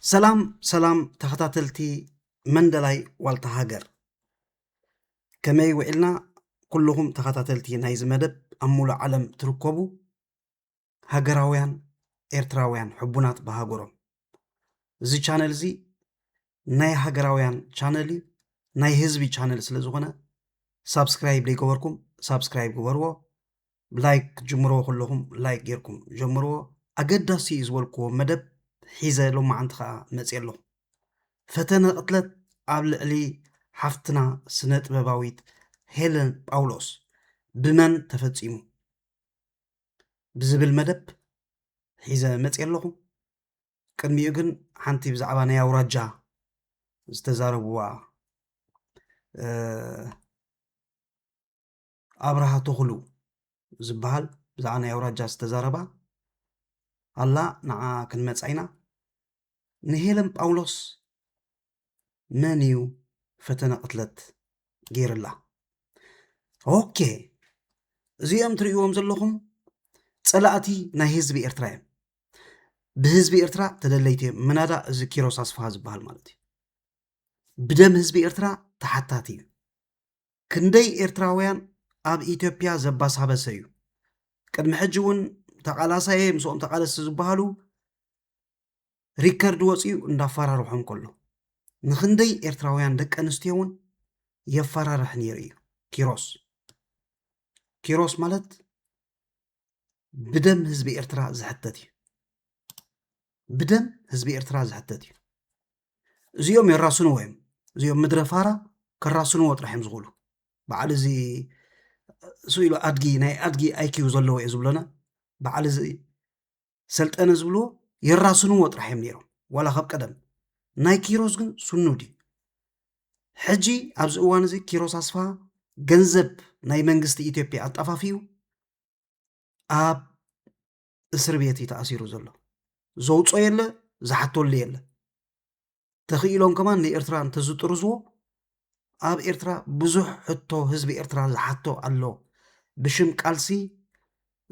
ሰላም ሰላም ተኸታተልቲ መንደላይ ዋልታ ሃገር ከመይ ውዕልና ኩልኹም ተኸታተልቲ ናይ ዝመደብ ኣብ ሙሉእ ዓለም ትርከቡ ሃገራውያን ኤርትራውያን ሕቡናት በሃገሮም እዚ ቻነል እዚ ናይ ሃገራውያን ቻነል እዩ ናይ ህዝቢ ቻነል ስለ ዝኾነ ሳብስክራይብ ዘይገበርኩም ሳብስክራይብ ግበርዎ ላይክ ጅምርዎ ኩልኹም ላይክ ጌርኩም ጀምርዎ ኣገዳሲ እዩ ዝበልክዎ መደብ ሒዘ ሎማዓንቲ ከዓ መፅእ ኣለኹ ፈተነ ቅትለት ኣብ ልዕሊ ሓፍትና ስነ ጥበባዊት ሄለን ጳውሎስ ብመን ተፈፂሙ ብዝብል መደብ ሒዘ መፅእ ኣለኹ ቅድሚኡ ግን ሓንቲ ብዛዕባ ናይ ኣውራጃ ዝተዛረብዋ ኣብርሃ ተኽሉ ዝበሃል ብዛዕባ ናይ ኣውራጃ ዝተዛረባ ኣላ ንዓ ክንመፅእ ኢና ንሄለን ጳውሎስ መን እዩ ፈተነ ቅትለት ገይርላ ኦኬ እዚኦም ትርእይዎም ዘለኹም ፀላእቲ ናይ ህዝቢ ኤርትራ እዮም ብህዝቢ ኤርትራ ተደለይቲ እዮም ምናዳ እዚ ኪሮስ ኣስፋሃ ዝበሃል ማለት እዩ ብደም ህዝቢ ኤርትራ ተሓታቲ እዩ ክንደይ ኤርትራውያን ኣብ ኢትዮጵያ ዘባሳበሰ እዩ ቅድሚ ሕጂ እውን ተቃላሳየ ምስኦም ተቃለሲ ዝበሃሉ ሪከርድ ወፂኡ እንዳፈራርሖም ከሎ ንክንደይ ኤርትራውያን ደቂ ኣንስትዮ እውን የፈራርሕ ነይሩ እዩ ኪሮስ ማለት ብደም ህዝቢ ኤርትራ ዝሕተት እዩ ብደም ህዝቢ ኤርትራ ዝሕተት እዩ እዚኦም የራስንዎ እዮም እዚኦም ምድረ ፋራ ከራስንዎ ጥራሕ እዮም ዝኽእሉ በዓል እዚ ስኢሉ ኣድጊ ናይ ኣድጊ ኣይኪዩ ዘለዎ እዩ ዝብለና በዓል እዚ ሰልጠነ ዝብልዎ የራስንዎ ጥራሕ እዮም ነይሮም ዋላ ካብ ቀደም ናይ ኪሮስ ግን ስኑድ እዩ ሕጂ ኣብዚ እዋን እዚ ኪሮስ ኣስፋ ገንዘብ ናይ መንግስቲ ኢትዮጵያ ኣጣፋፊዩ ኣብ እስር ቤት እዩ ተኣሲሩ ዘሎ ዘውፆ የለ ዝሓተሉ የለ ተኽኢሎም ከማን ንኤርትራ እንተዝጥርዝዎ ኣብ ኤርትራ ብዙሕ ሕቶ ህዝቢ ኤርትራ ዝሓቶ ኣሎ ብሽም ቃልሲ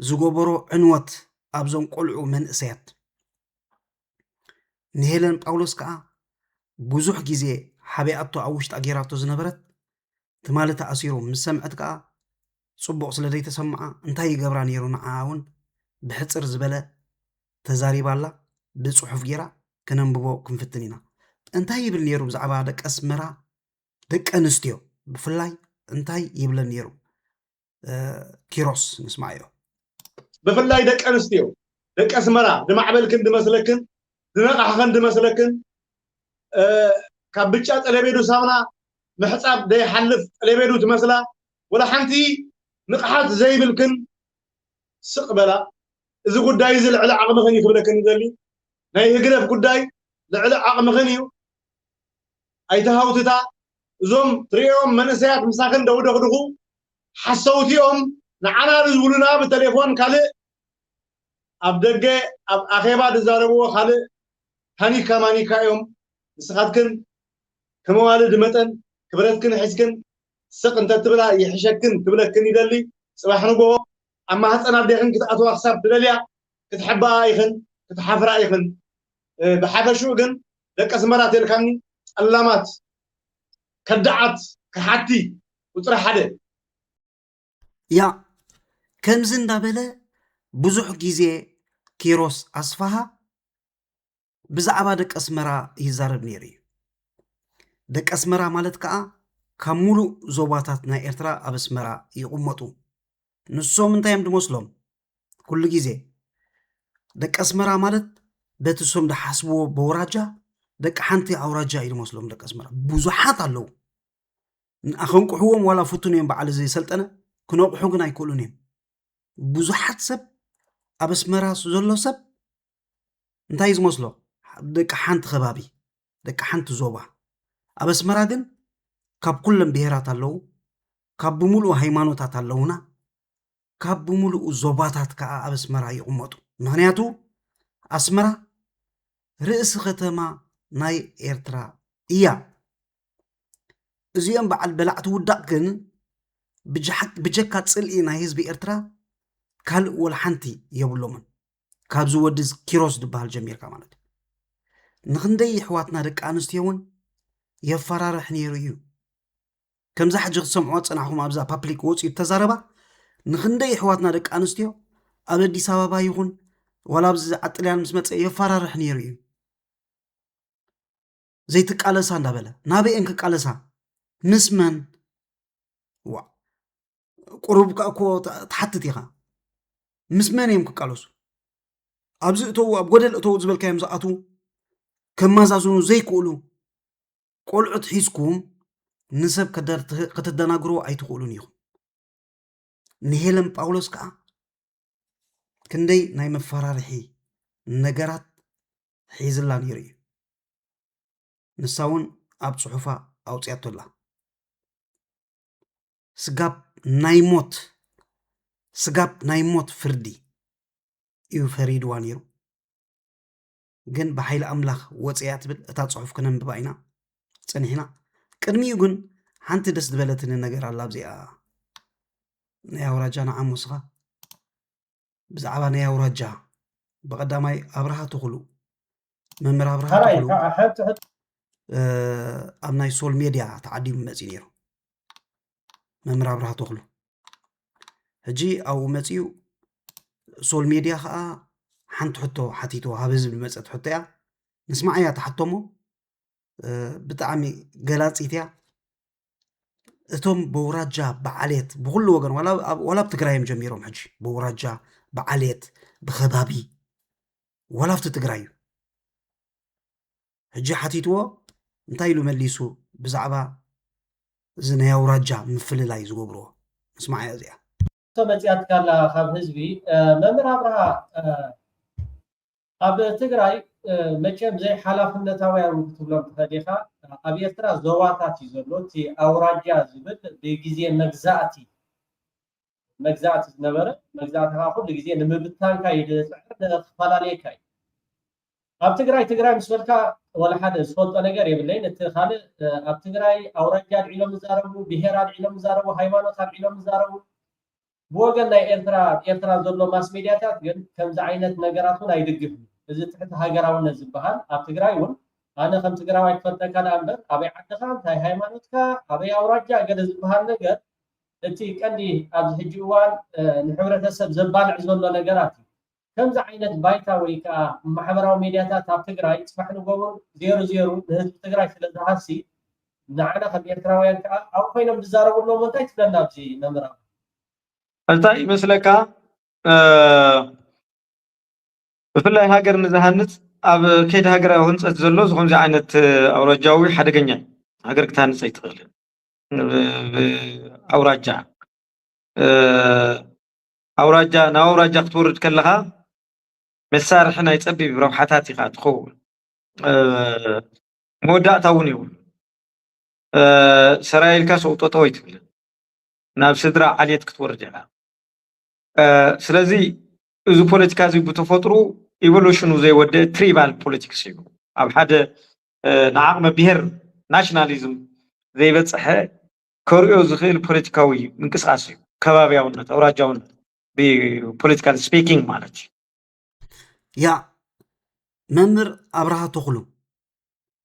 ዝገበሮ ዕንወት ኣብዞም ቆልዑ መንእሰያት ንሄለን ጳውሎስ ከዓ ብዙሕ ግዜ ሓቢኣቶ ኣብ ውሽጣ ጌራቶ ዝነበረት ትማሊ ተኣሲሩ ምስ ሰምዐት ከዓ ፅቡቕ ስለ ዘይተሰምዓ እንታይ ይገብራ ነይሩ ንዓ እውን ብሕፅር ዝበለ ተዛሪባላ ብፅሑፍ ጌራ ክነንብቦ ክንፍትን ኢና እንታይ ይብል ነይሩ ብዛዕባ ደቂ ኣስመራ ደቂ ኣንስትዮ ብፍላይ እንታይ ይብለን ነይሩ ኪሮስ ንስማዕ እዮ ብፍላይ ደቂ ኣንስትዮ ደቂ ኣስመራ ድማዕበልክን ድመስለክን ድነቃሕኸን ድመስለክን ካብ ብጫ ጠለቤዱ ሳሙና ምሕፃብ ዘይሓልፍ ጠለቤዱ ትመስላ ወላ ሓንቲ ንቕሓት ዘይብልክን ስቕ በላ እዚ ጉዳይ እዚ ልዕሊ ዓቕምኽን እዩ ክብለክን ይደሊ ናይ ህግደፍ ጉዳይ ልዕሊ ዓቕምኽን እዩ ኣይተሃውትታ እዞም ትሪኦም መንእሰያት ምሳኽን ደውደኽድኹ ሓሰውቲኦም ንዓና ዝብሉና ብቴሌፎን ካልእ ኣብ ደገ ኣብ ኣኼባ ዝዛረብዎ ካልእ ታኒካ ማኒካ እዮም ንስኻትክን ከመዋልድ መጠን ክብረትክን ሒዝክን ስቕ እንተትብላ ይሕሸክን ትብለክን ይደሊ ፅባሕ ንግሆ ኣብ ማህፀን ኣዴኽን ክትኣትዋ ክሳብ ትደልያ ክትሕበኣ ኢኽን ክትሓፍራ ኢኽን ብሓፈሽኡ ግን ደቂ ኣስመራ ተልካኒ ፀላማት ከዳዓት ክሓቲ ቁፅሪ ሓደ ያ ከምዚ እንዳበለ ብዙሕ ግዜ ኪሮስ ኣስፋሃ ብዛዕባ ደቂ ኣስመራ ይዛረብ ነይሩ እዩ ደቂ ኣስመራ ማለት ከዓ ካብ ሙሉእ ዞባታት ናይ ኤርትራ ኣብ ኣስመራ ይቕመጡ ንሶም እንታይ እዮም ድመስሎም ኩሉ ግዜ ደቂ ኣስመራ ማለት በቲ ሶም ድሓስብዎ በውራጃ ደቂ ሓንቲ ኣውራጃ እዩ ድመስሎም ደቂ ኣስመራ ብዙሓት ኣለዉ ንኣኸንቁሕዎም ዋላ ፍቱን እዮም በዓል ዘይሰልጠነ ክነቑሑ ግን ኣይክእሉን እዮም ብዙሓት ሰብ ኣብ ኣስመራ ዘሎ ሰብ እንታይ እዩ ዝመስሎ ደቂ ሓንቲ ከባቢ ደቂ ሓንቲ ዞባ ኣብ ኣስመራ ግን ካብ ኩሎም ብሄራት ኣለዉ ካብ ብምሉእ ሃይማኖታት ኣለዉና ካብ ብምሉእ ዞባታት ከዓ ኣብ ኣስመራ ይቕመጡ ምክንያቱ ኣስመራ ርእሲ ከተማ ናይ ኤርትራ እያ እዚኦም በዓል በላዕቲ ውዳቕ ግን ብጀካ ፅልኢ ናይ ህዝቢ ኤርትራ ካልእ ወላ ሓንቲ የብሎምን ካብዚ ወዲ ኪሮስ ዝበሃል ጀሚርካ ማለት እዩ نخندي حواتنا دك أنستيون يفرارح نيريو كم زحج سمعوا صنعهم أبزا بابليك ووتس يتزاربا نخندي حواتنا دك أنستيو أبدي سببا يكون ولا بز عطليان مسمت يفرارح نيريو زي تقالسا ندابله نابي انك قالسا مسمن وا قربك اكو تحتت يخا مسمن يمك قالسو ابز تو اب غدل تو زبل كايم زاتو كما زازونو زي كولو قلعت حيسكم نسب كدر كتدناغرو ايتقولون يخ نهلم باولوس كا كندي ناي مفرارحي نغرات حيزلا نيري نساون اب صحفا اوصياتولا سغاب نايموت فردي يو فريد وانيرو جن بحيل أملاخ وصيات بل أتا صحف كنا بباينا صنحنا قدميو جن حنت دس دبلتن النجار الله بزيا نيا وراجانا عموسخا بزعبا نيا وراجا بقدامي أبرها تخلو ممر أبرها تخلو أمناي سول ميديا تعدي مزينيرو ممر أبرها تخلو هجي أو مزيو سول ميديا خا حنت حتو حتيتو هابز بالمصت حتيا نسمع يا تحتمو بتعمي جلاتيتيا اتم بوراجا بعليت بكل وجن ولا بتقرايم جميرهم حجي بوراجا بعليت بخبابي ولا بتقرايو حجي حتيتو انتايلو مليسو بزعبا زنيا وراجا مفللاي زغبرو اسمع يا زيا تمتيات كلا خاب حزبي ممر ابرها اب تግራይ መቸም ዘይ ሓላፍነታውያን ክትብሎም ተኸዲኻ ኣብ ኤርትራ ዞባታት እዩ ዘሎ እቲ ኣውራጃ ዝብል ብግዜ መግዛእቲ ዝነበረ መግዛእትኻ ኩሉ ግዜ ንምብታንካ ይድፅዕር ንኽፈላለየካ እዩ ኣብ ትግራይ ምስ በልካ ወላ ሓደ ዝፈልጦ ነገር የብለይን እቲ ካልእ ኣብ ትግራይ ኣውራጃ ኣድዒሎም ዝዛረቡ ብሄር ኣድዒሎም ዝዛረቡ ሃይማኖት ኣድዒሎም ዝዛረቡ ብወገን ናይ ኤርትራ ዘሎ ማስ ሜድያታት ግን ከምዚ ዓይነት ነገራት እውን ኣይድግፍን እዚ ትሕቲ ሃገራውነት ዝበሃል ኣብ ትግራይ እውን ኣነ ከም ትግራዋይ ክፈልጠካ ንኣምበር ኣበይ ዓድኻ እንታይ ሃይማኖትካ ኣበይ ኣውራጃ ገለ ዝበሃል ነገር እቲ ቀንዲ ኣብዚ ሕጂ እዋን ንሕብረተሰብ ዘባልዕ ዘሎ ነገራት እዩ ከምዚ ዓይነት ባይታ ወይ ከዓ ማሕበራዊ ሜድያታት ኣብ ትግራይ ፅባሕ ንጎቦን 00 ንህዝቢ ትግራይ ስለ ዝሃሲ ንዓና ከም ኤርትራውያን ከዓ ኣብ ኮይኖም ዝዛረብሎም እንታይ ትብለና ኣብዚ መምራብ እንታይ ይመስለካ ብፍላይ ሃገር ንዝሃንፅ ኣብ ከይዲ ሃገራዊ ህንፀት ዘሎ ዝኾምዚ ዓይነት ኣውራጃዊ ሓደገኛ ሃገር ክታንፅ ኣይትኽእልን ኣውራጃ ናብ ኣውራጃ ክትወርድ ከለኻ መሳርሒ ናይ ፀቢብ ረብሓታት ኢኻ ትኸውን መወዳእታ እውን ይብሉ ሰራይልካ ሰውጦጦ ኣይትብልን ናብ ስድራ ዓልየት ክትወርድ ኢኻ ስለዚ እዚ ፖለቲካ እዚ ብተፈጥሩ ኢቮሉሽኑ ዘይወደ ትሪባል ፖለቲክስ እዩ ኣብ ሓደ ንዓቕመ ብሄር ናሽናሊዝም ዘይበፅሐ ከርእዮ ዝኽእል ፖለቲካዊ ምንቅስቃስ እዩ ከባቢያውነት ኣውራጃውነት ብፖለቲካል ስፒኪንግ ማለት እዩ ያ መምህር ኣብርሃ ተኽሉ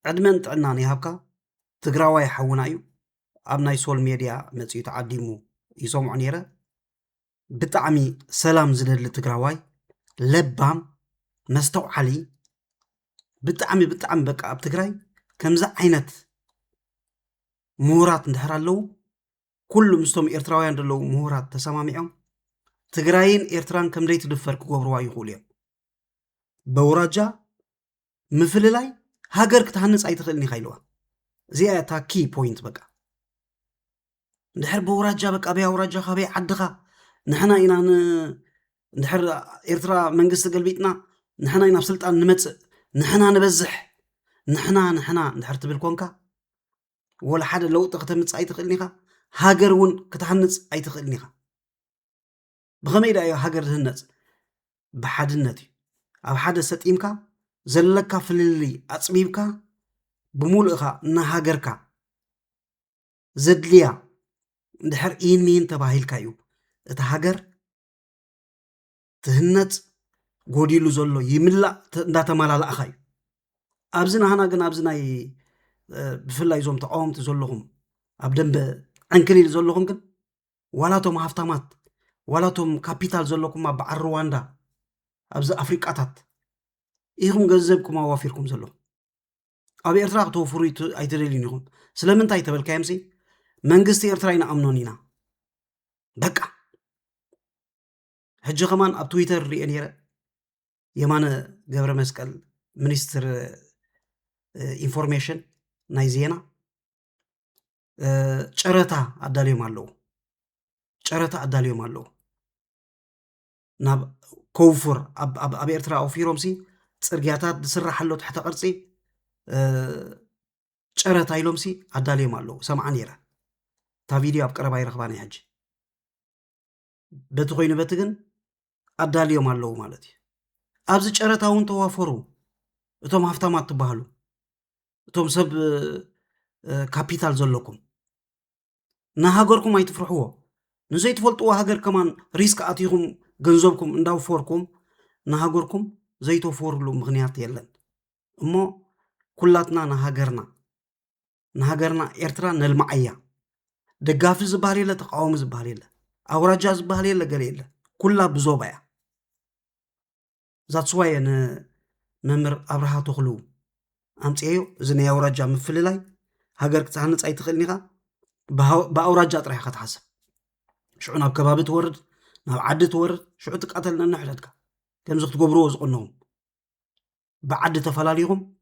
ዕድመን ጥዕናን ይሃብካ ትግራዋይ ሓውና እዩ ኣብ ናይ ሶል ሜድያ መፅኡ ተዓዲሙ ይሰምዖ ነይረ ብጣዕሚ ሰላም ዝደሊ ትግራዋይ ለባም መስተውዓሊ ብጣዕሚ በቃ ኣብ ትግራይ ከምዚ ዓይነት ምሁራት እንድሕር ኣለዉ ኩሉ ምስቶም ኤርትራውያን ዘለዉ ምሁራት ተሰማሚዖም ትግራይን ኤርትራን ከምደይ ትድፈር ክገብርዋ ይኽእሉ እዮም በውራጃ ምፍልላይ ሃገር ክትሃንፅ ኣይትኽእልኒ ኢኻ ኢልዋ እዚኣ እታ ኪ ፖይንት በቃ እንድሕር በውራጃ በቃ በይ ኣውራጃ ካበይ ዓድኻ ንሕና ኢና እንድሕር ኤርትራ መንግስቲ ገልቢጥና ንሕና ኢና ስልጣን ንመፅእ ንሕና ንበዝሕ ንሕና እንድሕር ትብል ኮንካ ወላ ሓደ ለውጢ ከተምፅእ ኣይትኽእልኒ ኢኻ ሃገር እውን ክትሃንፅ ኣይትኽእልኒ ኢኻ ብኸመይ ዳ እዩ ሃገር ዝህነፅ ብሓድነት እዩ ኣብ ሓደ ሰጢምካ ዘለካ ፍልሊ ኣፅቢብካ ብሙሉእኻ ንሃገርካ ዘድልያ እንድሕር ኢንሚን ተባሂልካ እዩ እቲ ሃገር ትህነፅ ጎዲሉ ዘሎ ይምላእ እንዳተመላለእኻ እዩ أبزنا هنا جن أبزنا بفلا يزوم تقاوم تزلهم أبدن بعنكلي زلهم جن ولا توم هفتمات ولا توم كابيتال زلكم ما بعر رواندا أبز أفريقيا تات إيهم جذبكم أوافركم زلهم أبي إرتراق توفري أيتدلينهم سلام أنت أيتبل كامسي منجستي إرتراينا أمنونينا دكا هجى كمان أب تويتر ريانيرا يمانا جبر مسكال منستر إنفورميشن نايزينا شرطة أداليوم الله شرطة أداليوم الله ناب كوفر أب إرترا أو في رومسي ترجعات تسرح حلو تحت قرصي شرطة يلومسي أداليوم الله سمعني را تا فيديو أبقرب أي رخباني حج بتخوين بتجن أداليوم الله مالتي أبز شرطة وان توافرو أتوم هفتمات تبهلو أتوم سب كابيتال زلكم نهاجركم ما يتفرحوه نزي تفلتوا هاجر كمان ريسك أتيهم جنزبكم انداو فوركم نهاجركم زي توفور له مغنيات يلن أما كلاتنا نهاجرنا إرترا نلمعيا دقافي زبالي لا تقاوم زبالي لا أوراجا زبالي لا قليلا كلها بزوبايا ذات سواي أنا ممر أبرها تخلو أمتيو زني أوراجا مفللاي هاجر كتعنت أي تخلنيها بأوراجا طريحة كتحسب شو ناب كباب تورد ناب عد تورد شو تقاتلنا نحدتك كم زخت قبروز قلناهم بعد تفلاليهم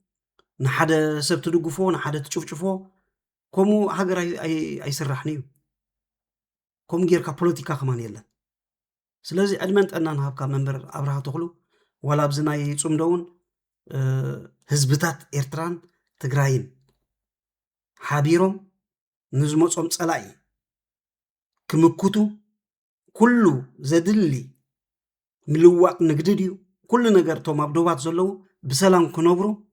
نحد سبت دقفو نحد تشوفو كمو هاجر أي سرحنيو كم غير كبوليتيكا كمان يلا سلازي أدمنت أننا نهاب كمنبر أبرها تخلو ولا بزنا يتصم دون هزبتات إرتران تقراين حابيرهم نزموصهم صلاي كمكوتو كله زدلي ملواق نقدديو كل نجار توم أبدوات زلوا بسلام كنوبرو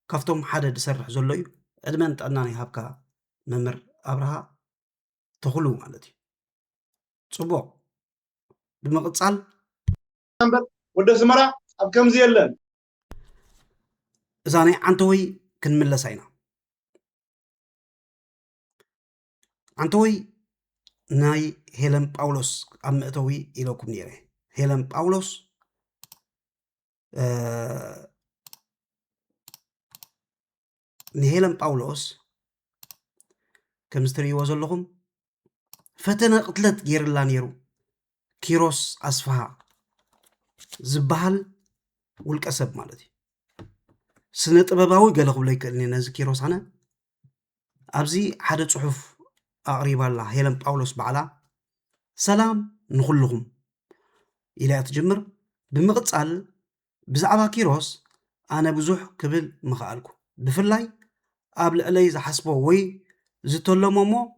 كفتم حدا دسرح زلوا أدمنت أنني هابكا ممر أبرها تخلو مالتي صبوا بمقتصال ወደ ስመራ ኣብ ከምዚ የለን زاني عنتوي كنملساينا عنتوي ناي هيلن باولوس أم أتوي إلوكم نيره هيلن باولوس نهيلن باولوس كمستري وزلهم فتنا قتلت غير لانيرو كيروس أسفها زبال والكسب مالتي سنة طباباوي قال قبل يكلني ناز كيروس أنا أبزي حدا صحف أقريب الله هيلن باولوس بعلا سلام نخلهم إلى أتجمر بمقتصال بزعبا كيروس أنا بزوح قبل مخالكو بفلاي قبل ألي زحسبه وي زتولو مومو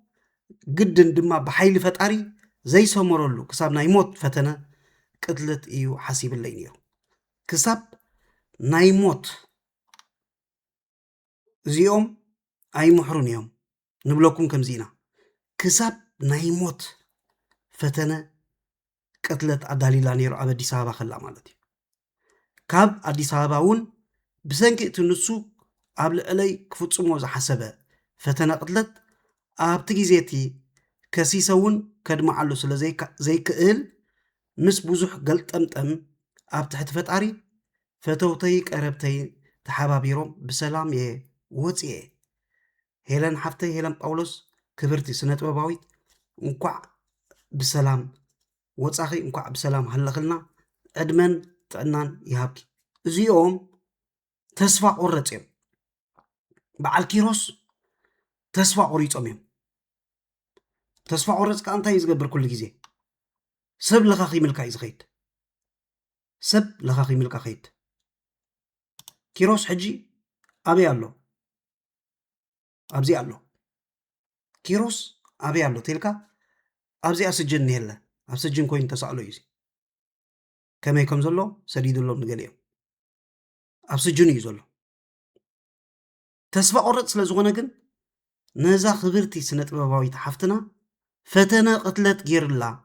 قدن دما بحيل فتاري زي سومرولو كسابنا يموت فتنا قتلت إيو حسيب اللينيو كساب نايموت زيوم أي محرون يوم نبلوكم كم زينا كساب نايموت فتنا قتلت أداليلا نيرو أبدي سابا خلا مالتي كاب أدي ساباون بسنك تنسو قبل ألي كفتسمو زحسبه فتنا قتلت أبتجي زيتي كسيسون كدما علو سلا زي كقل مس بوزح قلت أم أب تحت فتعري فتوتيك أربتي تحابيروم بسلام يه وطيه هيلن حفتي هيلن باولوس كبرتي سنة وباويت انقع بسلام وطاخي انقع بسلام هلخلنا أدمن تأنان يهابكي زيوم تسفع قرطيم بعال كيروس تسفع قريطوم تسفع قرط كأنتا يزقبر كل جزي سب لخاخي ملكا يزغيد سب لخاخي ملكا خيد كيروس حجي أبي الله أبزي الله كيروس أبي الله تلك أبزي أسجن نهلا أسجن كوين تسألو يزي كما يكون زلو سديد الله نقليهم أسجن يزلو تسفع قرط سلازغونا جن نزا خبرتي سنة باباوي تحفتنا فتنا قتلت غير الله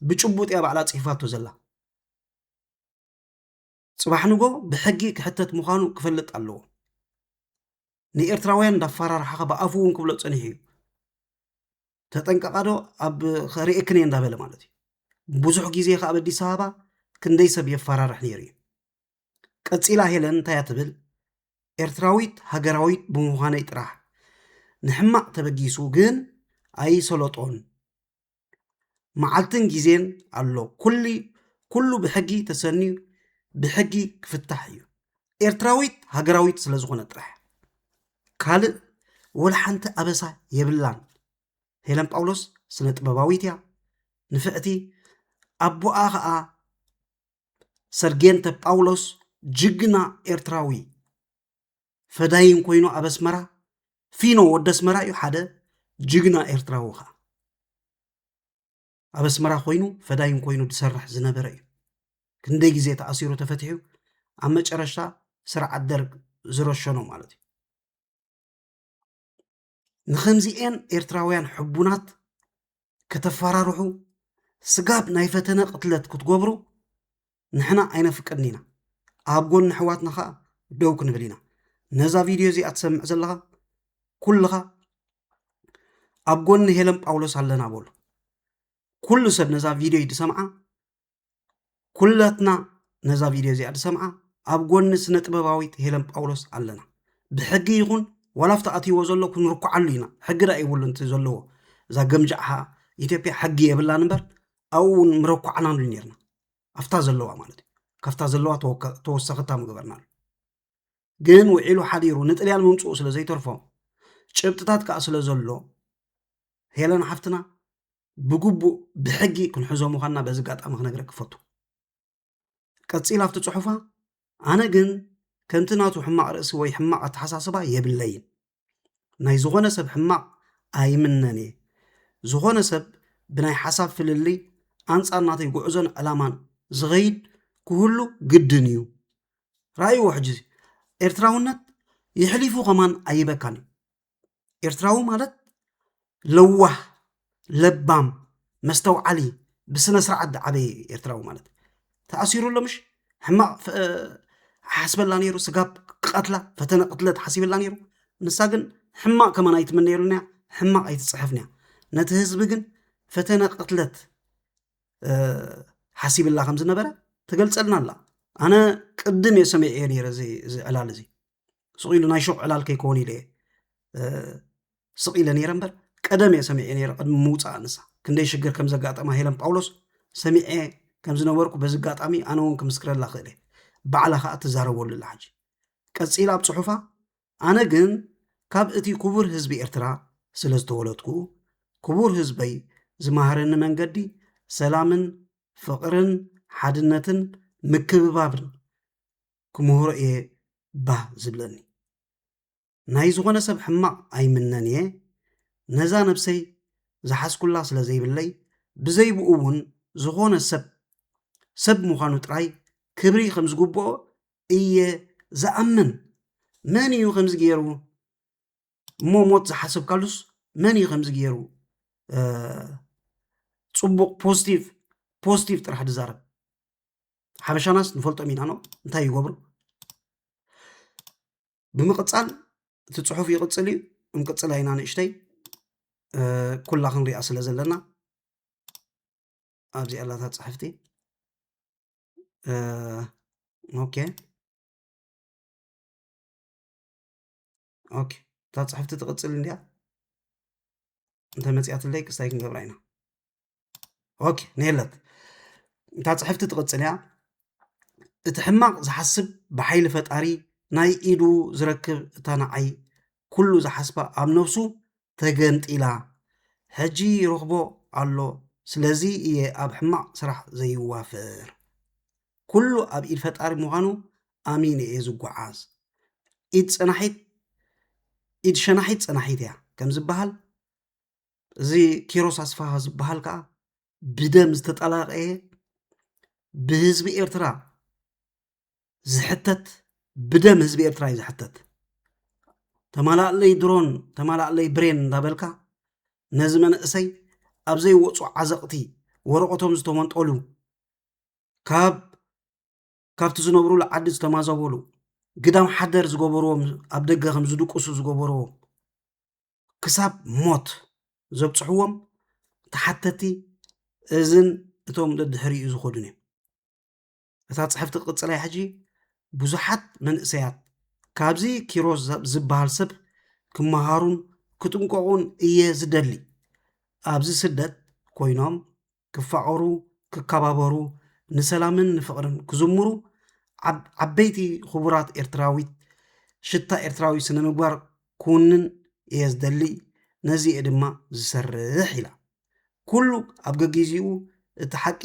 بچبوط يا بعلات صفاتو زلا صباح نغو بحقي كحتت مخانو كفلط الله ንኤርትራውያን እንዳፈራርሓኸ ብኣፉ እውን ክብሎ ፀኒሑ እዩ ተጠንቀቃ ዶ ኣብ ሪኤክን እየ እንዳበለ ማለት እዩ ብዙሕ ግዜ ከዓ ኣብ ኣዲስ ኣበባ ክንደይ ሰብ የፈራርሕ ነይሩ እዩ ቀፂላ ሄለን እንታይ እያ ትብል ኤርትራዊት ሃገራዊት ብምዃነይ ጥራሕ ንሕማቕ ተበጊሱ ግን ኣይሰለጦን መዓልትን ግዜን ኣሎ ኩሉ ብሕጊ ተሰንዩ ብሕጊ ክፍታሕ እዩ ኤርትራዊት ሃገራዊት ስለ ዝኾነ ጥራሕ ካልእ ወላ ሓንቲ ኣበሳ የብላን ሄለን ጳውሎስ ስነ ጥበባዊት እያ ንፍዕቲ ኣቦኣ ከዓ ሰርጌንተ ጳውሎስ ጅግና ኤርትራዊ ፈዳይን ኮይኑ ኣብ ኣስመራ ፊኖ ወዲ ኣስመራ እዩ ሓደ ጅግና ኤርትራዊ ከዓ ኣብ ኣስመራ ኮይኑ ፈዳይን ኮይኑ ዝሰርሕ ዝነበረ እዩ ክንደይ ግዜ ተኣሲሩ ተፈቲሑ ኣብ መጨረሻ ስርዓት ደርግ ዝረሸኖ ማለት እዩ ንከምዚአን ኤርትራውያን ሕቡናት ከተፈራርሑ ስጋብ ናይ ፈተነ ቅትለት ክትገብሩ ንሕና ኣይነፍቅድኒ ኢና ኣብ ጎኒ ኣሕዋትና ከዓ ደው ክንብል ኢና ነዛ ቪድዮ እዚኣ ትሰምዕ ዘለኻ ኩልኻ ኣብ ጎኒ ሄለን ጳውሎስ ኣለና በሉ ኩሉ ሰብ ነዛ ቪድዮ ድሰምዓ ኩላትና ነዛ ቪድዮ እዚኣ ድሰምዓ ኣብ ጎኒ ስነ ጥበባዊት ሄለን ጳውሎስ ኣለና ብሕጊ ይኹን ወላፍቲ ኣትይዎ ዘሎ ክንርኩዓሉ ኢና ሕጊ ዳ ይብሉ እንት ዘለዎ እዛ ገምጃዕሃ ኢትዮጵያ ሕጊ የብላን እምበር ኣብኡ ምረኩዓናሉ ነርና ኣፍታ ዘለዋ ማለት እዩ ካብታ ዘለዋ ተወሰኽታ ምግበርናሉ ግን ውዒሉ ሓዲሩ ንጥልያን ምምፅኡ ስለ ዘይተርፎ ጭብጥታት ከዓ ስለ ዘሎ ሄለን ሓፍትና ብግቡእ ብሕጊ ክንሕዞ ምዃንና በዚ ጋጣሚ ክነግረክ ክፈቱ ቀፂል ኣብቲ ፅሑፋ ኣነ ግን ከምቲ ናቱ ሕማቕ ርእሲ ወይ ሕማቕ ኣተሓሳስባ የብለይን ናይ ዝኾነ ሰብ ሕማቕ ኣይምነን እየ ዝኾነ ሰብ ብናይ ሓሳብ ፍልሊ ኣንፃር ናተይ ጉዕዞን ዕላማን ዝኸይድ ክህሉ ግድን እዩ ራእይዎ ሕጂ ኤርትራውነት ይሕሊፉ ኸማን ኣይበካን እዩ ኤርትራዊ ማለት ለዋህ ለባም መስተውዓሊ ብስነ ስርዓት ዓበየ ኤርትራዊ ማለት ተኣሲሩ ሎ ምሽ ሕማቕ ሓስበላ ነይሩ ስጋብ ቅቐትላ ፈተነ ቅትለት ሓሲብላ ነይሩ ንሳ ግን ሕማቕ ከማን ኣይትመን ነይሩና ሕማቕ ኣይትፅሕፍን እያ ነቲ ህዝቢ ግን ፈተነ ቅትለት ሓሲብላ ከም ዝነበረ ትገልፀልና ኣላ ኣነ ቅድም እየ ሰሚዐ እየ ነይረ እዚ ዕላል እዚ ስቂኢሉ ናይ ሾቅ ዕላል ከይከውን ኢለ ስቂኢለ ነይረ እምበር ቀደም እየ ሰሚዐ ነይረ ቅድሚ ምውፃእ ንሳ ክንደይ ሽግር ከም ዘጋጠማ ሄለን ጳውሎስ ሰሚዐ ከም ዝነበርኩ በዚ ጋጣሚ ኣነ እውን ክምስክረላ ክእል እየ ባዕላ ከዓ ትዛረበሉ ኣላ ሕጂ ቀፂላ ኣብ ፅሑፋ ኣነ ግን ካብ እቲ ክቡር ህዝቢ ኤርትራ ስለ ዝተወለድኩ ክቡር ህዝበይ ዝማሃረኒ መንገዲ ሰላምን ፍቅርን ሓድነትን ምክብባብን ክምህሮ እየ ባህ ዝብለኒ ናይ ዝኾነ ሰብ ሕማቕ ኣይምነን እየ ነዛ ነብሰይ ዝሓስኩላ ስለ ዘይብለይ ብዘይብኡ እውን ዝኾነ ሰብ ምዃኑ ጥራይ ክብሪ ከም ዝግብኦ እየ ዝኣምን መን እዩ ከምዚ ገይሩ እሞ ሞት ዝሓስብ ካሉስ መን እዩ ከምዚ ገይሩ ፅቡቕ ፖዚቲቭ ጥራሕ ድዛረብ ሓበሻናስ ንፈልጦም ኢና ኖ እንታይ ይገብሩ ብምቕፃል እቲ ፅሑፍ ይቕፅል እዩ ምቅፅል ኢና ንእሽተይ ኩላ ክንሪኣ ስለ ዘለና ኣብዚ ኣላታ ፅሕፍቲ ኦኬ እታ ፅሕፍቲ ትቕፅል እንድያ እንተ መፅያትለይ ክስታይ ክንገብራ ኢና ኦኬ ነየለት እታ ፅሕፍቲ ትቕፅል እያ እቲ ሕማቕ ዝሓስብ ብሓይሊ ፈጣሪ ናይ ኢዱ ዝረክብ እታ ንዓይ ኩሉ ዝሓስባ ኣብ ነፍሱ ተገንጢላ ሕጂ ይረኽቦ ኣሎ ስለዚ እየ ኣብ ሕማቕ ስራሕ ዘይዋፍር ኩሉ ኣብ ኢድ ፈጣሪ ምዃኑ ኣሚን እየ ዝጓዓዝ ኢድ ሸናሒት ፀናሒት እያ ከም ዝበሃል እዚ ኪሮስ ኣስፋሃ ዝበሃል ከዓ ብደም ዝተጠላቀየ ብህዝቢ ኤርትራ ዝሕተት ብደም ህዝቢ ኤርትራ እዩ ዝሕተት ተማላእለይ ድሮን ተማላእለይ ብሬን እንዳበልካ ነዚ መንእሰይ ኣብ ዘይወፁ ዓዘቕቲ ወረቐቶም ዝተመንጠሉ ካብቲ ዝነብሩሉ ዓዲ ዝተማዘበሉ قدام حدر زغبروم أبدأ خم زدقوس زغبروم كساب موت زبصحوم تحتتي إذن توم ضد حري زخدني እታ ጽሕፍቲ ቅጽላይ ሕጂ ብዙሓት መንእሰያት ካብዚ ኪሮስ ዝበሃል ሰብ ክመሃሩን ክጥንቀቑን እየ ዝደሊ ኣብዚ ስደት ኮይኖም ክፋቐሩ ክከባበሩ ንሰላምን ንፍቕርን ክዝምሩ ዓበይቲ ክቡራት ኤርትራዊት ሽታ ኤርትራዊ ስነ ምግባር ኩንን እየ ዝደሊ ነዚአ ድማ ዝሰርሕ ኢላ ኩሉ ኣብ ገጊዚኡ እቲ ሓቂ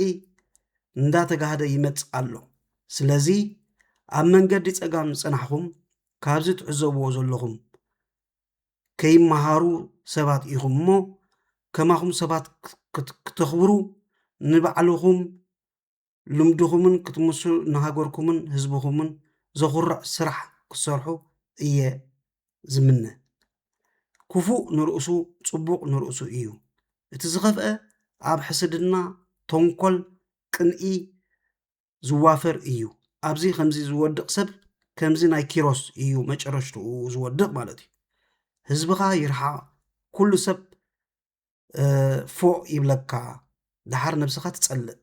እንዳተጋህደ ይመጽ ኣሎ ስለዚ ኣብ መንገዲ ጸጋም ጽናሕኩም ካብዚ ትዕዘብዎ ዘለኹም ከይመሃሩ ሰባት ኢኹም እሞ ከማኹም ሰባት ክትኽብሩ ንባዕልኹም ልምድኹምን ክትምስሉ ንሃገርኩምን ህዝብኹምን ዘኹርዕ ስራሕ ክሰርሑ እየ ዝምነ ክፉእ ንርእሱ ጽቡቕ ንርእሱ እዩ እቲ ዝኸፍአ ኣብ ሕስድና ተንኰል ቅንኢ ዝዋፈር እዩ ኣብዚ ከምዚ ዝወድቕ ሰብ ከምዚ ናይ ኪሮስ እዩ መጨረሽትኡ ዝወድቕ ማለት እዩ ህዝብኻ ይርሓቕ ኩሉ ሰብ ፎ ይብለካ ድሓር ነብስኻ ትጸልእ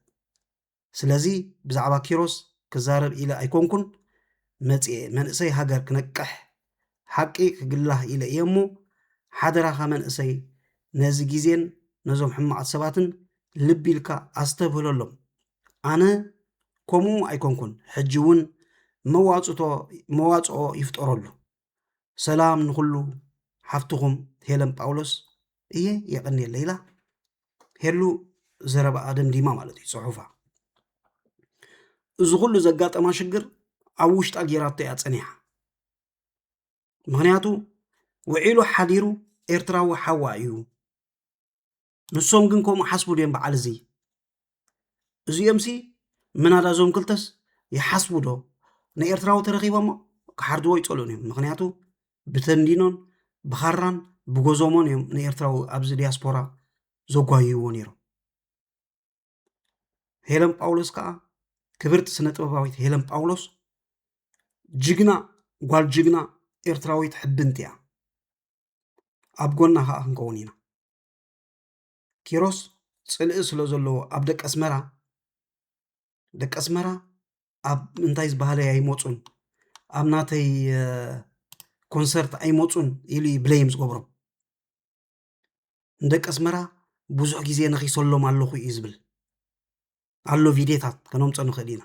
ስለዚ ብዛዕባ ኪሮስ ክዛረብ ኢለ ኣይኮንኩን መጽአ መንእሰይ ሃገር ክነቅሕ ሓቂ ክግላህ ኢለ እየ እሞ ሓደራኻ መንእሰይ ነዚ ግዜን ነዞም ሕማቃት ሰባትን ልቢ ኢልካ ኣስተብህለሎም ኣነ ከምኡ ኣይኮንኩን ሕጂ እውን መዋጽኦ ይፍጠረሉ ሰላም ንኹሉ ሓፍትኹም ሄለን ጳውሎስ እየ የቐኒየለ ኢላ ሄሉ ዘረባ ደምዲማ ማለት እዩ ጽሑፋ እዚ ኩሉ ዘጋጠማ ሽግር ኣብ ውሽጣ ጌራቶ እያ ጸኒሓ ምክንያቱ ውዒሉ ሓዲሩ ኤርትራዊ ሓዋ እዩ ንሶም ግን ከምኡ ሓስቡ ድዮም በዓል እዚ እዚኦምሲ ምናዳዞም ክልተስ ይሓስቡ ዶ ንኤርትራዊ ተረኺቦሞ ክሓርድዎ ይጸልኡን እዮም ምክንያቱ ብተንዲኖን ብኻራን ብጎዞሞን እዮም ንኤርትራዊ ኣብዚ ዲያስፖራ ዘጓይዎ ነይሮም ሄለን ጳውሎስ ከዓ ክብርቲ ስነ ጥበባዊት ሄለን ጳውሎስ ጅግና ጓል ጅግና ኤርትራዊት ሕብንቲ እያ ኣብ ጎና ከዓ ክንከውን ኢና ኪሮስ ጽልኢ ስለ ዘለዎ ኣብ ደቀ ኣስመራ ኣብ እንታይ ዝበሃለ ኣይመፁን ኣብ ናተይ ኮንሰርት ኣይመፁን ኢሉ ብለይም ዝገብሮም እንደቀ ኣስመራ ብዙሕ ግዜ ነኺሰሎም ኣለኹ እዩ ዝብል ኣሎ ቪድዮታት ከነምፀ ንኽእል ኢና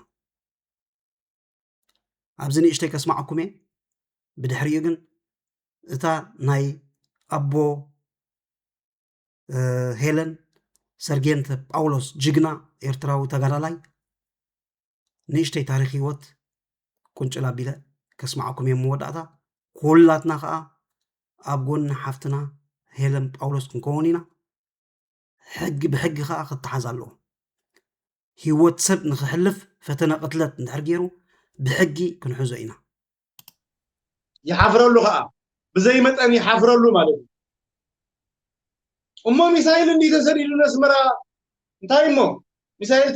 ኣብዚ ንእሽተይ ከስማዓኩም እየ ብድሕሪኡ ግን እታ ናይ ኣቦ ሄለን ሰርጌንተ ጳውሎስ ጅግና ኤርትራዊ ተጋዳላይ ንእሽተይ ታሪክ ህይወት ቁንጭላ ቢለ ከስማዓኩም እየ መወዳእታ ኩላትና ከዓ ኣብ ጎኒ ሓፍትና ሄለን ጳውሎስ ክንከውን ኢና ሕጊ ብሕጊ ከዓ ክትሓዝ ኣለዎ ህይወት ሰብ ንክሕልፍ ፈተነ ቅትለት እንድሕር ገይሩ ብሕጊ ክንሕዞ ኢና ይሓፍረሉ ከዓ ብዘይ መጠን ይሓፍረሉ ማለት እዩ እሞ ሚሳኤል እንዲህ ተሰዲዱ ኣስመራ እንታይ እሞ ሚሳኤል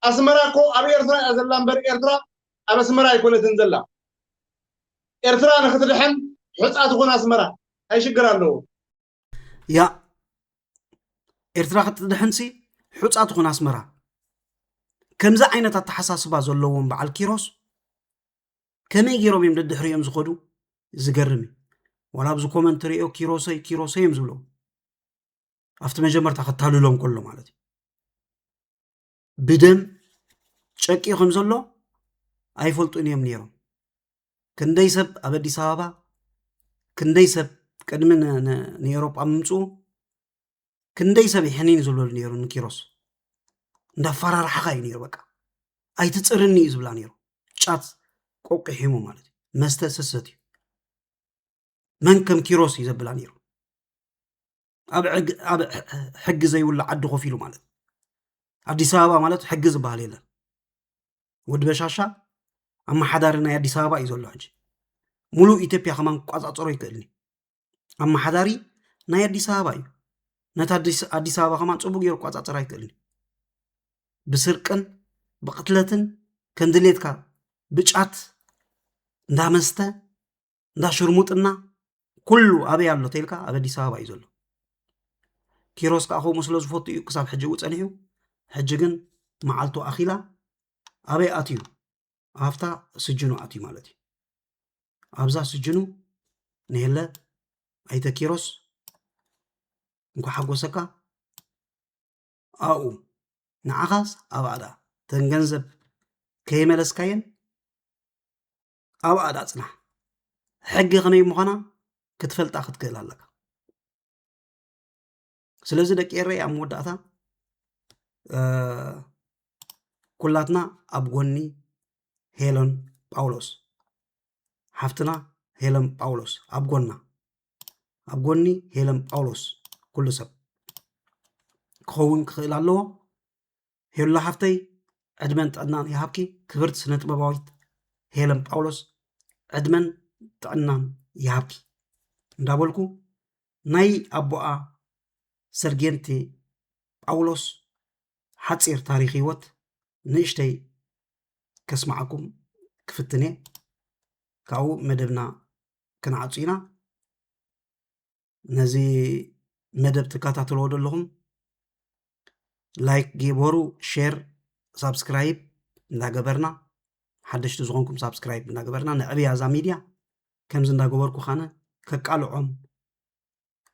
ኣስመራ እኮ ኣብ ኤርትራ እያ ዘላ እምበር ኤርትራ ኣብ ኣስመራ ኣይኮነትን ዘላ ኤርትራ ንክትድሕን ሕፃ ትኾን ኣስመራ እንታይ ሽግር ኣለዎ ያ ኤርትራ ክትድሕንሲ ሕፃ ትኾን ኣስመራ ከምዚ ዓይነት ኣተሓሳስባ ዘለዎም በዓል ኪሮስ ከመይ ገይሮም እዮም ደድሕሪኦም ዝኸዱ ዝገርም እዩ ዋላ ኣብዚ ኮመንት ሪኦ ኪሮሰይ እዮም ዝብለው ኣብቲ መጀመርታ ክታልሎም ከሎ ማለት እዩ ብደም ጨቂ ከም ዘሎ ኣይፈልጡን እዮም ነይሮም ክንደይ ሰብ ኣብ ኣዲስ ኣበባ ክንደይ ሰብ ቅድሚ ንኤውሮጳ ምምፅኡ ክንደይ ሰብ ይሕኒን ዝብለሉ ነይሩ ንኪሮስ እንዳፈራርሓኻ እዩ ነይሩ በቃ ኣይትፅርኒ እዩ ዝብላ ነይሩ ጫት ቆቂሒሙ ማለት እዩ መስተ ስሰት እዩ መን ከም ኪሮስ እዩ ዘብላ ነይሩ ኣብ ሕጊ ዘይብሉ ዓዲ ኮፍ ኢሉ ማለት ኣዲስ ኣበባ ማለት ሕጊ ዝበሃል የለን ወዲ በሻሻ ኣመሓዳሪ ናይ ኣዲስ ኣበባ እዩ ዘሎ ሕጂ ሙሉእ ኢትዮጵያ ከማን ቋፃፀሮ ይክእልኒ ኣመሓዳሪ ናይ ኣዲስ ኣበባ እዩ ነታ ኣዲስ ኣበባ ከማን ፅቡቅ ገይሩ ቋፃፀራ ይክእልኒ ብስርቅን ብቅትለትን ከም ድሌትካ ብጫት እንዳ መስተ እንዳ ሽርሙጥና ኩሉ ኣበይ ኣሎ ተይልካ ኣብ ኣዲስ ኣበባ እዩ ዘሎ ኪሮስ ከዓ ከምኡ ስለ ዝፈቱ እዩ ክሳብ ሕጂ ፀኒሑ ሕጂ ግን መዓልቱ ኣኺላ ኣበይ ኣትዩ ኣብታ ስጅኑ ኣትዩ ማለት እዩ ኣብዛ ስጅኑ ንየለ ኣይተ ኪሮስ እንኳ ሓጎሰካ ኣብኡ ንዓኻስ ኣብ ኣዳ ተን ገንዘብ ከይመለስካየን ኣብ ኣዳ ፅናሕ ሕጊ ከመይ ምዃና ክትፈልጣ ክትክእል ኣለካ ስለዚ ደቂ ኤረይ ኣብ መወዳእታ ኩላትና ኣብ ጎኒ ሄለን ጳውሎስ ሓፍትና ሄለን ጳውሎስ ኣብ ጎኒ ሄለን ጳውሎስ ኩሉ ሰብ ክኸውን ክኽእል ኣለዎ ሄሉ ሓፍተይ ዕድመን ጥዕናን ይሃብኪ ክብርቲ ስነ ጥበባዊት ሄለን ጳውሎስ ዕድመን ጥዕናን ይሃብኪ እንዳበልኩ ናይ ኣቦኣ ሰርጌንቲ ጳውሎስ ሓፂር ታሪክ ህይወት ንእሽተይ ከስማዓኩም ክፍትነ ካብኡ መደብና ክንዓፁ ኢና ነዚ መደብ ትከታተልዎ ዘለኹም ላይክ ገበሩ ሼር ሳብስክራይብ እንዳገበርና ሓደሽቲ ዝኾንኩም ሳብስክራይብ እንዳገበርና ንዕብያ እዛ ሚድያ ከምዚ እንዳገበርኩ ኻነ ከቃልዖም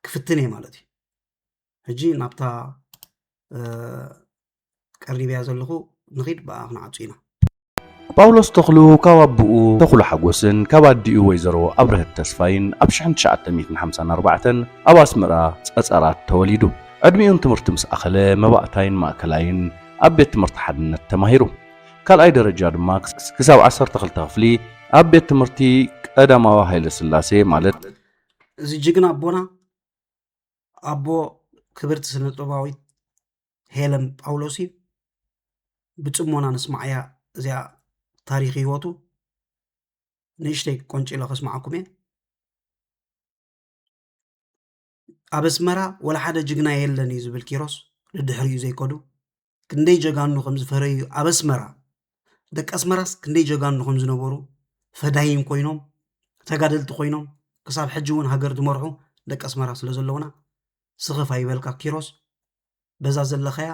ክፍትነ ማለት እዩ ሕጂ ናብታ ቀሪብያ ዘለኹ ንኺድ በኣ ክንዓፁ ኢና ጳውሎስ ተኽሉ ካብ ኣቦኡ ተኽሉ ሓጎስን ካብ ኣዲኡ ወይዘሮ ኣብርህት ተስፋይን ኣብ 1954 ኣብ ኣስመራ ጸጸራት ተወሊዱ ዕድሚኡን ትምህርቲ ምስ ኣኸለ መባእታይን ማእከላይን ኣብ ቤት ትምህርቲ ሓድነት ተማሂሩ ካልኣይ ደረጃ ድማ ክሳብ 12 ክፍሊ ኣብ ቤት ትምህርቲ ቀዳማዊ ሃይለ ስላሴ ማለት እዚ ጅግና ኣቦና ኣቦ ክብርቲ ስነ ጥበባዊት ሄለን ጳውሎስ እዩ ብፅሞና ንስማዕያ እዚኣ ታሪክ ህይወቱ ንእሽተይ ቆንጭሎ ከስማዓኩም እየ ኣብ ኣስመራ ወላ ሓደ ጅግና የለን እዩ ዝብል ኪሮስ ድድሕሪኡ ዘይከዱ ክንደይ ጀጋኑ ከም ዝፈረዩ ኣብ ኣስመራ ደቂ ኣስመራስ ክንደይ ጀጋኑ ከም ዝነበሩ ፈዳይን ኮይኖም ተጋደልቲ ኮይኖም ክሳብ ሕጂ እውን ሃገር ዝመርሑ ደቂ ኣስመራ ስለ ዘለውና ስኽፍ ኣይበልካ ኪሮስ በዛ ዘለኸያ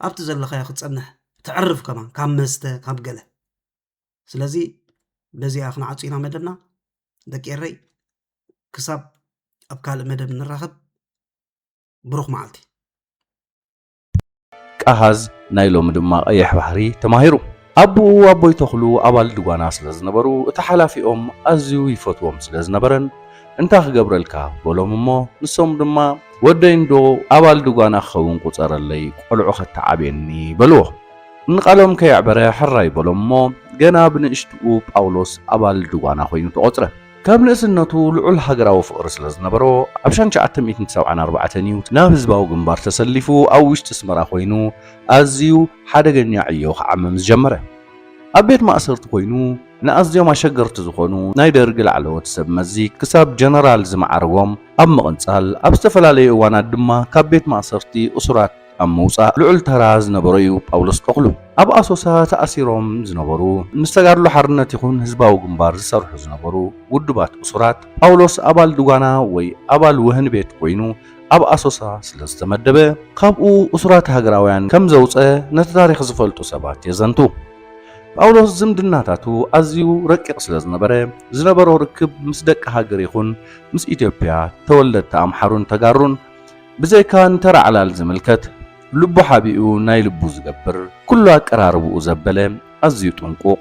ኣብቲ ዘለኸያ ክትፀንሕ ትዕርፍ ከማ ካብ መስተ ካብ ገለ ስለዚ በዚኣ ክንዓፁ ኢና መደብና ደቂ ኤረይ ክሳብ ኣብ ካልእ መደብ ንራኸብ ብሩኽ መዓልቲ ቃሃዝ ናይ ሎሚ ድማ ቀይሕ ባሕሪ ተማሂሩ ኣቦኡ ኣቦይ ተኽሉ ኣባል ድጓና ስለ ዝነበሩ እቲ ሓላፊኦም ኣዝዩ ይፈትዎም ስለ ዝነበረን እንታይ ክገብረልካ በሎም እሞ ንሶም ድማ ወደይንዶ ኣባል ድጓና ክኸውን ቁፀረለይ ቆልዑ ከተዓብየኒ በልዎ ንቃሎም ከይዕበረ ሕራይ በሎም እሞ ገና ብንእሽትኡ ጳውሎስ ኣባል ድጓና ኮይኑ ተቆፅረ ካብ ንእስነቱ ልዑል ሃገራዊ ፍቅሪ ስለ ዝነበሮ ኣብ 1974 እዩ ናብ ህዝባዊ ግንባር ተሰሊፉ ኣብ ውሽጢ ኣስመራ ኮይኑ ኣዝዩ ሓደገኛ ዕዮ ክዓመም ዝጀመረ ኣብ ቤት ማእሰርቲ ኮይኑ ንኣዝዮም ኣሸገርቲ ዝኾኑ ናይ ደርጊ ላዕለዎት ሰብ መዚ ክሳብ ጀነራል ዝመዓርጎም ኣብ ምቕንፃል ኣብ ዝተፈላለዩ እዋናት ድማ ካብ ቤት ማእሰርቲ እሱራት ኣብ ምውፃእ ልዑል ተራ ዝነበሩ እዩ ጳውሎስ ተኽሉ ኣብ ኣሶሳ ተኣሲሮም ዝነበሩ ምስ ተጋድሎ ሓርነት ይኹን ህዝባዊ ግንባር ዝሰርሑ ዝነበሩ ውድባት እሱራት ጳውሎስ ኣባል ድጓና ወይ ኣባል ወህኒ ቤት ኮይኑ ኣብ ኣሶሳ ስለ ዝተመደበ ካብኡ እሱራት ሃገራውያን ከም ዘውፀ ነቲ ታሪክ ዝፈልጡ ሰባት የዘንቱ ጳውሎስ ዝምድናታቱ ኣዝዩ ረቂቕ ስለ ዝነበሮ ርክብ ምስ ደቂ ሃገር ይኹን ምስ ኢትዮጵያ ተወለድቲ ኣምሓሩን ተጋሩን ብዘይካ ንተራዕላል ዝምልከት ልቡ ሓቢኡ ናይ ልቡ ዝገብር ኩሉ ኣቀራርብኡ ዘበለ ኣዝዩ ጥንቁቕ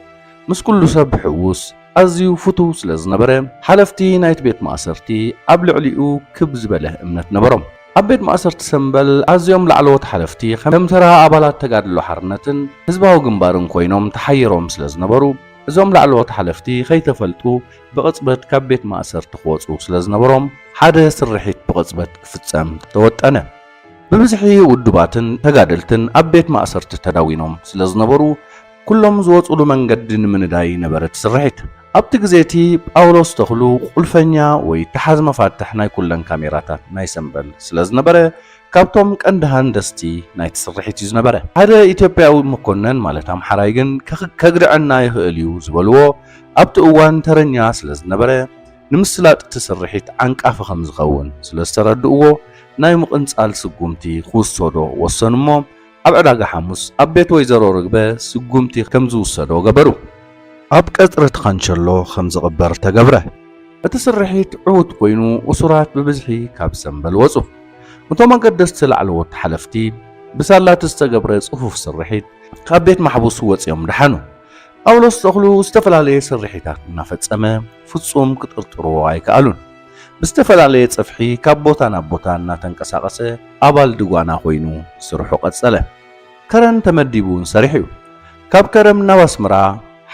ምስ ኩሉ ሰብ ሕውስ ኣዝዩ ፍቱው ስለ ዝነበረ ሓለፍቲ ናይቲ ቤት ማእሰርቲ ኣብ ልዕሊኡ ክብ ዝበለ እምነት ነበሮም ኣብ ቤት ማእሰርቲ ሰንበል ኣዝዮም ላዕለዎት ሓለፍቲ ከም ተራ ኣባላት ተጋድሎ ሓርነትን ህዝባዊ ግንባርን ኮይኖም ተሓይሮም ስለ ዝነበሩ እዞም ላዕለዎት ሓለፍቲ ከይተፈልጡ ብቕፅበት ካብ ቤት ማእሰርቲ ክወፁ ስለ ዝነበሮም ሓደ ስርሒት ብቕፅበት ክፍፀም ተወጠነ ብብዝሒ ውድባትን ተጋደልትን ኣብ ቤት ማእሰርቲ ተዳዊኖም ስለ ዝነበሩ ኩሎም ዝወፅሉ መንገዲ ንምንዳይ ነበረት ስርሒት ኣብቲ ግዜቲ ጳውሎስ ተኽሉ ቁልፈኛ ወይ ተሓዝ መፋትሕ ናይ ኩለን ካሜራታት ናይ ሰንበል ስለ ዝነበረ ካብቶም ቀንዲ ሃንደስቲ ናይቲ ስርሒት እዩ ዝነበረ ሓደ ኢትዮጵያዊ መኮነን ማለት ኣምሓራይ ግን ከግድዐና ይኽእል እዩ ዝበልዎ ኣብቲ እዋን ተረኛ ስለ ዝነበረ ንምስላጥ እቲ ስርሒት ዓንቃፊ ከም ዝኸውን ስለ ዝተረድእዎ ናይ ምቕንጻል ስጉምቲ ክውሰዶ ወሰኑ እሞ ኣብ ዕዳጋ ሐሙስ ኣብ ቤት ወይዘሮ ርግበ ስጉምቲ ከም ዝውሰዶ ገበሩ ኣብ ቀጽሪ ትኻንቸሎ ከም ዝቕበር ተገብረ እቲ ስርሒት ዕዉት ኮይኑ እሱራት ብብዝሒ ካብ ሰንበል ወፁ እቶም ኣገደስቲ ላዕለዎት ሓለፍቲ ብሳላት ዝተገብረ ጽፉፍ ስርሒት ካብ ቤት ማሕቡስ ወፂኦም ደሓኑ ጳውሎስ ተኽሉ ዝተፈላለየ ስርሒታት እናፈጸመ ፍጹም ክጥርጥርዎ ኣይከኣሉን ብዝተፈላለየ ጽፍሒ ካብ ቦታ ናብ ቦታ እናተንቀሳቐሰ ኣባል ድጓና ኮይኑ ስርሑ ቀጸለ ከረን ተመዲቡን ሰሪሕ እዩ ካብ ከረም ናብ ኣስመራ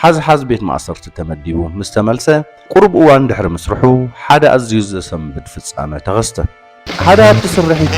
ሓዝሓዝ ቤት ማእሰርቲ ተመዲቡ ምስ ተመልሰ ቁርብ እዋን ድሕሪ ምስርሑ ሓደ ኣዝዩ ዘሰንብድ ፍጻመ ተኸስተ ሓደ ኣብቲ ስርሒት